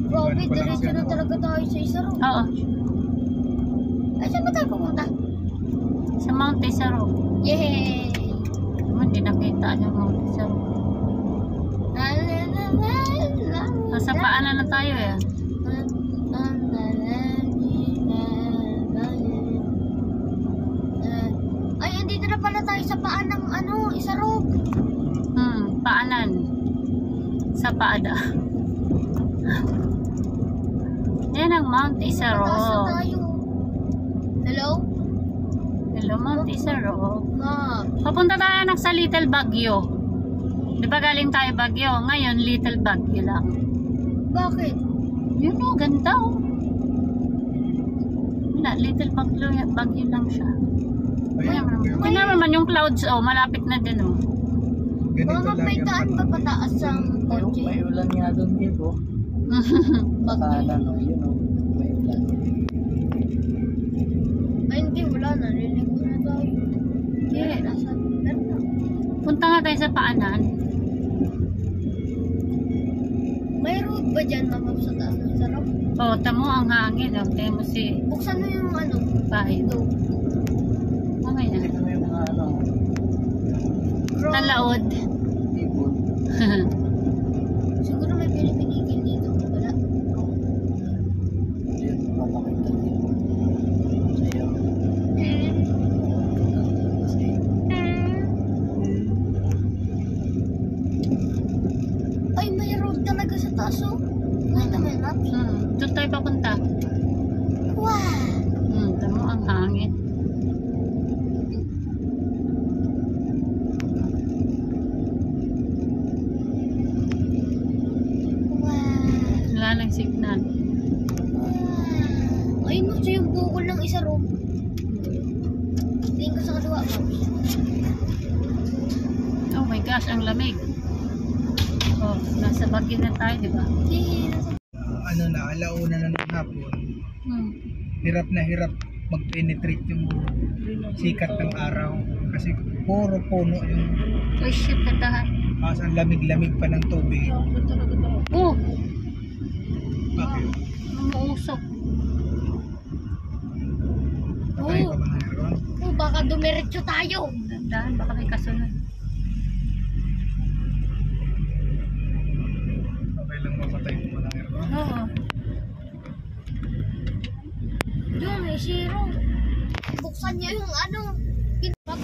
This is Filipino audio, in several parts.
Grabe, diretso na talaga tayo sa Isaro. Oo. Ay, saan ba tayo pumunta? Sa Mount Isaro. Yay! Hindi nakita yung Mount Isaro. Sa paanan na tayo eh. Ay, andito na pala tayo sa paan ng Isaro. Paanan. Sa paada. Yan ang Mount Isaro. Mataas na tayo. Hello? Hello, Mount Isaro. Ma. Papunta tayo sa Little Baguio. Di ba galing tayo Baguio? Ngayon, Little Baguio lang. Bakit? Yun o, ganda o. Wala, Little Baguio lang siya. Tingnan naman yung clouds o, malapit na din o. Mama, may daan ba pataas ang kotse? May ulan nga doon dito. Bakalan o, yun o. May ulan. Ay, hindi, wala na. Liligo na tayo. Yeah. Nasa lugar na. Punta nga tayo sa paanan. May road ba dyan, mama, sa taas ng Isaro? O, tamo ang hangin o. Kaya mo si Buksan mo yung Bahid. ito. Okay na. Ito yung mga Talaod. ibon. Siguro may pinipinigil dito. Wala. Yun, papakita dito. Sa'yo. Ay, may road talaga sa taas, oh. Nakita mo yung maps? Doon tayo papunta. Wow! Tamo ang hangin. Wala lang signal. Ay, gusto yung bukol ng Isaro. Tingin ko sa kaliwa, maps. Oh my gosh, ang lamig. Oh, nasa Baguio na tayo, di ba? Ano na, alauna na ng hapon. Hirap na hirap mag-penetrate yung sikat ng araw. Kasi puro puno yung Oh shit, kandahan. ang lamig-lamig pa ng tubig. Oh, Bakit? umuusok. Patay ka ba na meron? Oh, baka dumiretso tayo. Kandahan, baka may kasunod. Okay lang mapatay mo ba na meron? Oo. Yun, may zero. Buksan niya yung pinbag.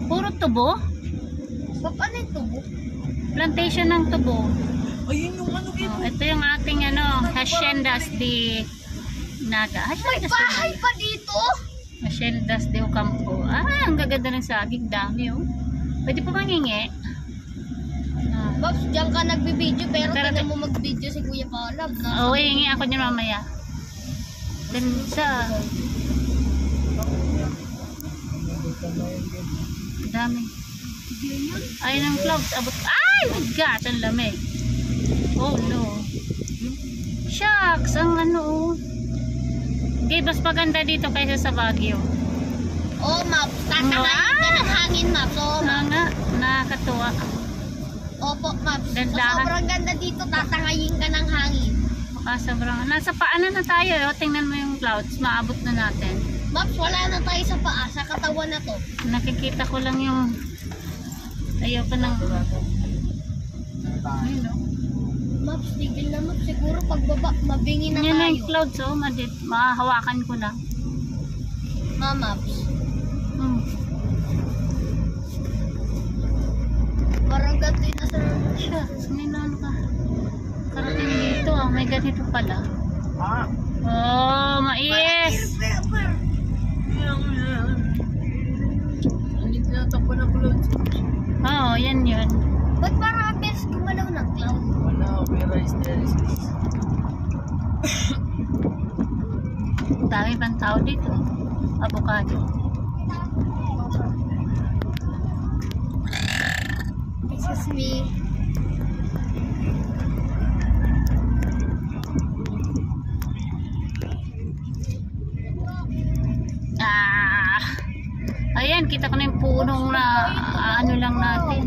Puro tubo? Ano yung tubo? Plantation ng tubo. Ayun yung ano dito. Oh, ito yung ating Haciendas de Naga. May bahay pa dito? Haciendas de Ocampo. Ang gaganda ng saging. Dami oh. Pwede pa mangingi. Babs, diyan ka nagbibideo pero Pero tingnan mo mag-video si Kuya Palab. Oo, hingi ako niya mamaya. Ganda. Dami. Ayun ang clouds. Abot. Ay, my gosh, ang lamig. Oh no. Shucks, ang Okay, mas maganda dito kaysa sa Baguio. Oh, Maps. Tatakayin ka ng hangin, Maps. Oh, Nga, nakakatuwa. Opo, Maps. Dandahan. Sobrang ganda dito. Tatangayin ka ng hangin. Baka sobrang. Nasa paanan na tayo. Oh. Tingnan mo yung clouds. Maabot na natin. Maps, wala na tayo sa paa. Sa katawan na to. Nakikita ko lang yung ayoko nang ayun o. Maps, tigil na, Maps. Siguro pagbaba, mabingi na Yan na tayo. yung clouds o. Mahahawakan ko lang. Maps. Parang ganito yung nasa... Shucks, ninano ka. Karating dito ah. May ganito pala. Oh, mais! Hindi tinatakbo na clouds. Oo, yan yun. Ba't parang ang beses gumalaw ng cloud? Wala, opera is there. Dami pang tao dito. Avocado. Excuse me. Ayan, kita ko na yung punong na ano lang natin.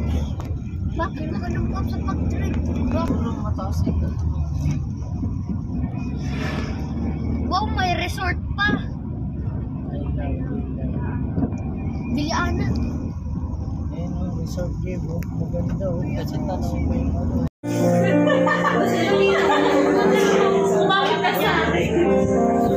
Bakit magandang pop sa pag-trip? Sobrang mataas ito. Wow, may resort pa. Biliana. Ayan o, resort game o. Maganda o. Kasi tanong ko yung ano. Sumapit ka sa akin.